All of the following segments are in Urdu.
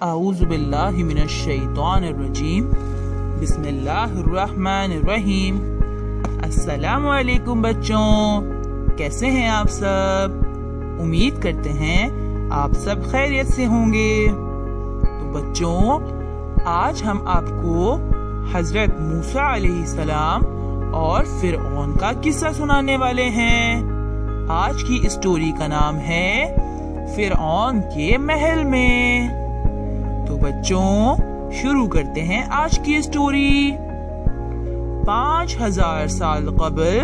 اعوذ باللہ من الشیطان الرجیم بسم اللہ الرحمن الرحیم۔ السلام علیکم بچوں، کیسے ہیں آپ سب؟ امید کرتے ہیں آپ سب خیریت سے ہوں گے۔ تو بچوں، آج ہم آپ کو حضرت موسیٰ علیہ السلام اور فرعون کا قصہ سنانے والے ہیں۔ آج کی اسٹوری کا نام ہے فرعون کے محل میں۔ تو بچوں، شروع کرتے ہیں آج کی اسٹوری۔ 5000 سال قبل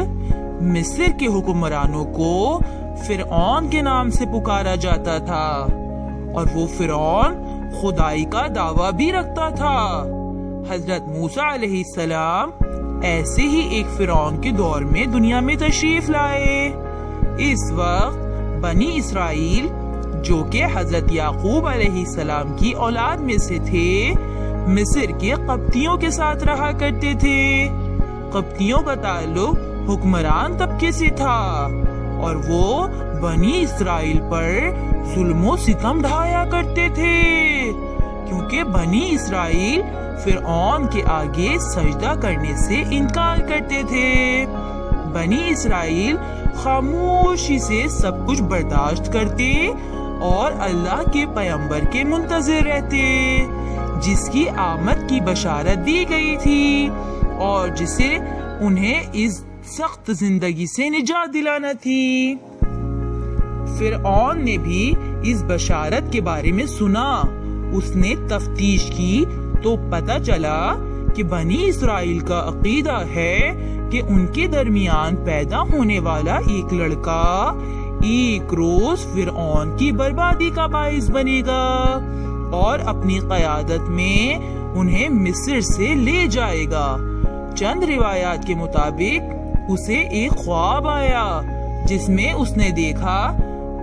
مصر کے حکمرانوں کو فرعون کے نام سے پکارا جاتا تھا، اور وہ فرعون خدائی کا دعویٰ بھی رکھتا تھا۔ حضرت موسیٰ علیہ السلام ایسے ہی ایک فرعون کے دور میں دنیا میں تشریف لائے۔ اس وقت بنی اسرائیل، جو کہ حضرت یعقوب علیہ السلام کی اولاد میں سے تھے، مصر کے قبطیوں کے ساتھ رہا کرتے تھے۔ قبطیوں کا تعلق حکمران طبقے سے تھا، اور وہ بنی اسرائیل پر ظلم و ستم ڈھایا کرتے تھے، کیونکہ بنی اسرائیل فرعون کے آگے سجدہ کرنے سے انکار کرتے تھے۔ بنی اسرائیل خاموشی سے سب کچھ برداشت کرتے اور اللہ کے پیغمبر کے منتظر رہتے، جس کی آمد کی بشارت دی گئی تھی اور جسے انہیں اس سخت زندگی سے نجات دلانا تھی۔ فرعون نے بھی اس بشارت کے بارے میں سنا۔ اس نے تفتیش کی تو پتہ چلا کہ بنی اسرائیل کا عقیدہ ہے کہ ان کے درمیان پیدا ہونے والا ایک لڑکا ایک روز فرعون کی بربادی کا باعث بنے گا اور اپنی قیادت میں انہیں مصر سے لے جائے گا۔ چند روایات کے مطابق اسے ایک خواب آیا، جس میں اس نے دیکھا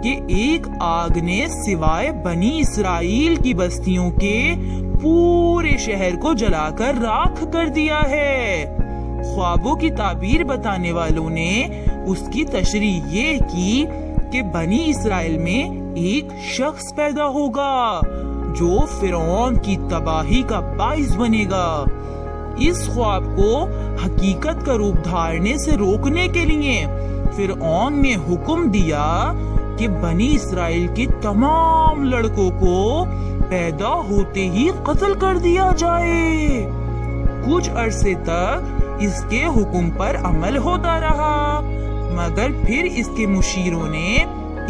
کہ ایک آگ نے سوائے بنی اسرائیل کی بستیوں کے پورے شہر کو جلا کر راکھ کر دیا ہے۔ خوابوں کی تعبیر بتانے والوں نے اس کی تشریح یہ کی کہ بنی اسرائیل میں ایک شخص پیدا ہوگا جو فرعون کی تباہی کا باعث بنے گا۔ اس خواب کو حقیقت کا روپ دھارنے سے روکنے کے لیے فرعون نے حکم دیا کہ بنی اسرائیل کے تمام لڑکوں کو پیدا ہوتے ہی قتل کر دیا جائے۔ کچھ عرصے تک اس کے حکم پر عمل ہوتا رہا، مگر پھر اس کے مشیروں نے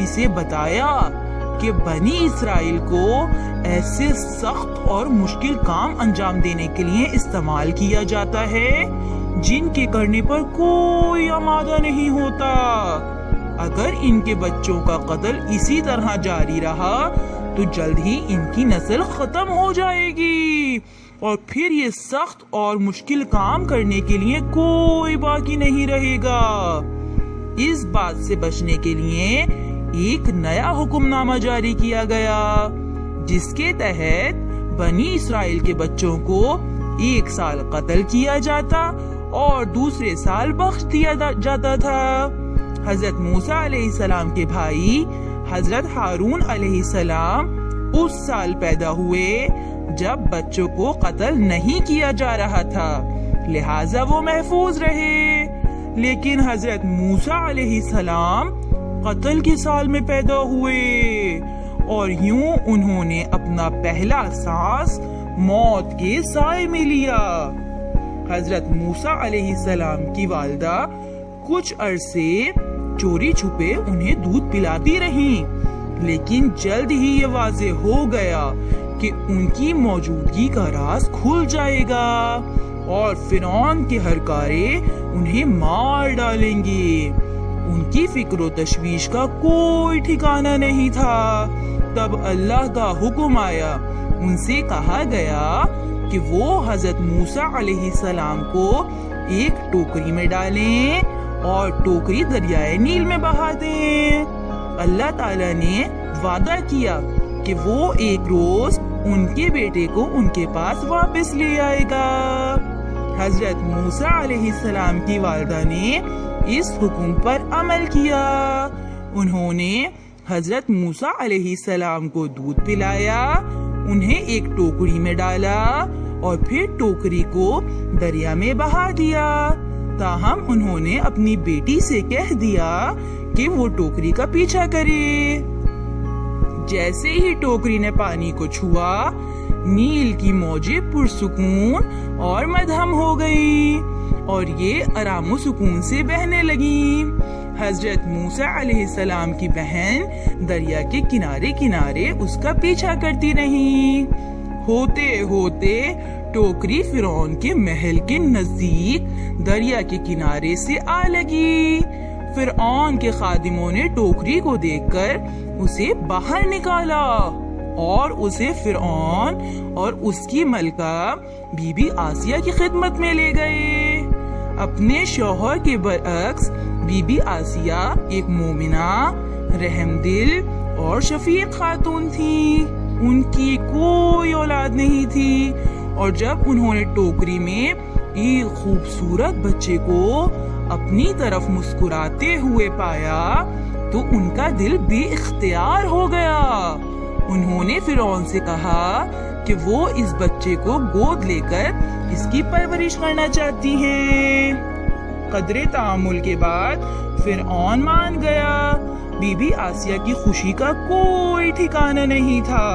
اسے بتایا کہ بنی اسرائیل کو ایسے سخت اور مشکل کام انجام دینے کے لیے استعمال کیا جاتا ہے جن کے کرنے پر کوئی آمادہ نہیں ہوتا۔ اگر ان کے بچوں کا قتل اسی طرح جاری رہا تو جلد ہی ان کی نسل ختم ہو جائے گی، اور پھر یہ سخت اور مشکل کام کرنے کے لیے کوئی باقی نہیں رہے گا۔ اس بات سے بچنے کے لیے ایک نیا حکم نامہ جاری کیا گیا، جس کے تحت بنی اسرائیل کے بچوں کو 1 سال قتل کیا جاتا اور دوسرے سال بخش دیا جاتا تھا۔ حضرت موسیٰ علیہ السلام کے بھائی حضرت ہارون علیہ السلام اس سال پیدا ہوئے جب بچوں کو قتل نہیں کیا جا رہا تھا، لہٰذا وہ محفوظ رہے۔ لیکن حضرت موسیٰ علیہ السلام قتل کے سال میں پیدا ہوئے، اور یوں انہوں نے اپنا پہلا سانس موت کے سائے میں لیا۔ حضرت موسیٰ علیہ السلام کی والدہ کچھ عرصے چوری چھپے انہیں دودھ پلاتی رہیں، لیکن جلد ہی یہ واضح ہو گیا کہ ان کی موجودگی کا راز کھل جائے گا اور فرعون کے ہرکارے انہیں مار ڈالیں گے۔ ان کی فکر و تشویش کا کوئی ٹھکانہ نہیں تھا۔ تب اللہ کا حکم آیا، ان سے کہا گیا کہ وہ حضرت موسیٰ علیہ السلام کو ایک ٹوکری میں ڈالیں اور ٹوکری دریائے نیل میں بہا دیں۔ اللہ تعالیٰ نے وعدہ کیا کہ وہ ایک روز ان کے بیٹے کو ان کے پاس واپس لے آئے گا۔ حضرت موسیٰ علیہ السلام کی والدہ نے اس حکم پر عمل کیا۔ انہوں نے حضرت موسیٰ علیہ السلام کو دودھ پلایا، انہیں ایک ٹوکری میں ڈالا اور پھر ٹوکری کو دریا میں بہا دیا۔ تاہم انہوں نے اپنی بیٹی سے کہہ دیا کہ وہ ٹوکری کا پیچھا کرے۔ جیسے ہی ٹوکری نے پانی کو چھوا، نیل کی موجیں پرسکون اور مدھم ہو گئی اور یہ آرام و سکون سے بہنے لگیں۔ حضرت موسیٰ علیہ السلام کی بہن دریا کے کنارے کنارے اس کا پیچھا کرتی رہیں۔ ہوتے ہوتے ٹوکری فرعون کے محل کے نزدیک دریا کے کنارے سے آ لگی۔ فرعون کے خادموں نے ٹوکری کو دیکھ کر اسے باہر نکالا اور اسے فرعون اور اس کی ملکہ بی بی آسیہ کی خدمت میں لے گئے۔ اپنے شوہر کے برعکس بی بی آسیہ ایک مومنہ، رحم دل اور شفیق خاتون تھی۔ ان کی کوئی اولاد نہیں تھی اور جب انہوں نے ٹوکری میں ایک خوبصورت بچے کو اپنی طرف مسکراتے ہوئے پایا تو ان کا دل بے اختیار ہو گیا۔ انہوں نے فرعون سے کہا کہ وہ اس بچے کو گود لے کر اس کی پرورش کرنا چاہتی ہیں۔ قدرے تعامل کے بعد فرعون مان گیا۔ بی بی آسیہ کی خوشی کا کوئی ٹھکانہ نہیں تھا۔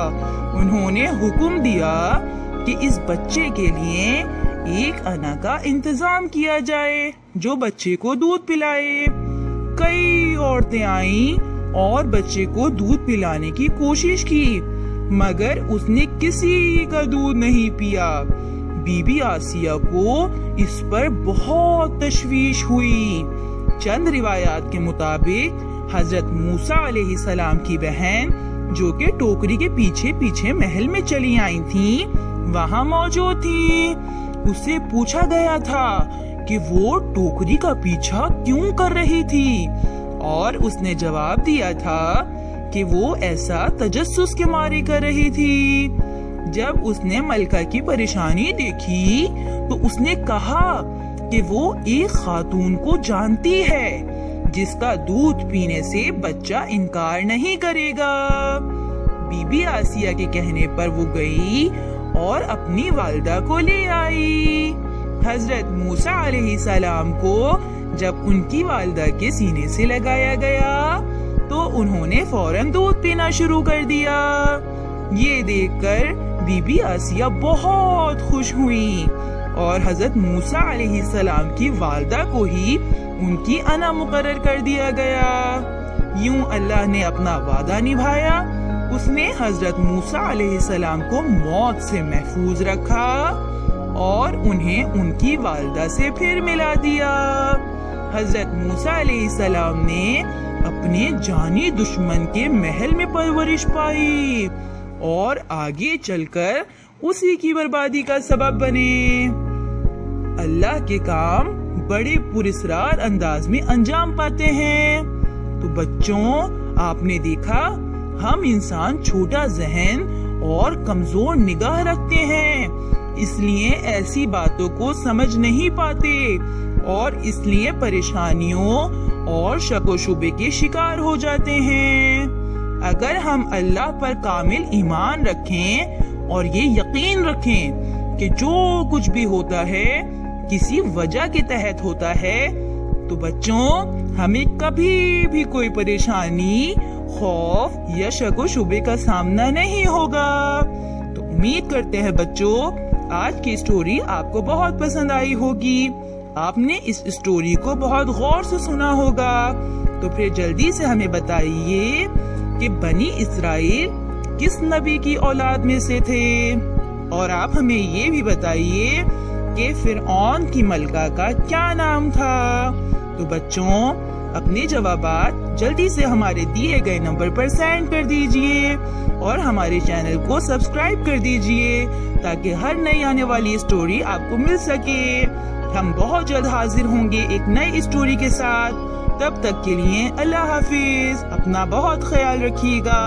انہوں نے حکم دیا کہ اس بچے کے لیے ایک انا کا انتظام کیا جائے جو بچے کو دودھ پلائے۔ کئی عورتیں آئیں اور بچے کو دودھ پلانے کی کوشش کی مگر اس نے کسی کا دودھ نہیں پیا۔ بی بی آسیہ کو اس پر بہت تشویش ہوئی۔ چند روایات کے مطابق حضرت موسیٰ علیہ السلام کی بہن جو کہ ٹوکری کے پیچھے پیچھے محل میں چلی آئی تھیں وہاں موجود تھیں۔ اس سے پوچھا گیا تھا کہ وہ ٹوکری کا پیچھا کیوں کر رہی تھی اور اس نے جواب دیا تھا کہ وہ ایسا تجسس کے مارے کر رہی تھی۔ جب اس نے ملکہ کی پریشانی دیکھی تو اس نے کہا کہ وہ ایک خاتون کو جانتی ہے جس کا دودھ پینے سے بچہ انکار نہیں کرے گا۔ بی بی آسیہ کے کہنے پر وہ گئی اور اپنی والدہ کو لے آئی۔ حضرت موسیٰ علیہ السلام کو جب ان کی والدہ کے سینے سے لگایا گیا تو انہوں نے فوراً دودھ پینا شروع کر دیا۔ یہ دیکھ کر بی بی آسیہ بہت خوش ہوئی اور حضرت موسیٰ علیہ السلام کی والدہ کو ہی ان کی انا مقرر کر دیا گیا۔ یوں اللہ نے اپنا وعدہ نبھایا۔ اس نے حضرت موسیٰ علیہ السلام کو موت سے محفوظ رکھا اور انہیں ان کی والدہ سے پھر ملا دیا۔ حضرت موسیٰ علیہ السلام نے اپنے جانی دشمن کے محل میں پرورش پائی اور آگے چل کر اسی کی بربادی کا سبب بنے۔ اللہ کے کام بڑے پراسرار انداز میں انجام پاتے ہیں۔ تو بچوں، آپ نے دیکھا ہم انسان چھوٹا ذہن اور کمزور نگاہ رکھتے ہیں، اس لیے ایسی باتوں کو سمجھ نہیں پاتے اور اس لیے پریشانیوں اور شک و شبے کے شکار ہو جاتے ہیں۔ اگر ہم اللہ پر کامل ایمان رکھیں اور یہ یقین رکھیں کہ جو کچھ بھی ہوتا ہے کسی وجہ کے تحت ہوتا ہے تو بچوں ہمیں کبھی بھی کوئی پریشانی، خوف یا شک و شبے کا سامنا نہیں ہوگا۔ تو امید کرتے ہیں بچوں آج کی اسٹوری آپ کو بہت پسند آئی ہوگی۔ آپ نے اس اسٹوری کو بہت غور سے سنا ہوگا۔ تو پھر جلدی سے ہمیں بتائیے کہ بنی اسرائیل کس نبی کی اولاد میں سے تھے، اور آپ ہمیں یہ بھی بتائیے کہ فرعون کی ملکہ کا کیا نام تھا۔ تو بچوں اپنے جوابات جلدی سے ہمارے دیے گئے نمبر پر سینڈ کر دیجئے اور ہمارے چینل کو سبسکرائب کر دیجئے تاکہ ہر نئی آنے والی اسٹوری آپ کو مل سکے۔ ہم بہت جلد حاضر ہوں گے ایک نئی اسٹوری کے ساتھ۔ تب تک کے لیے اللہ حافظ، اپنا بہت خیال رکھیے گا۔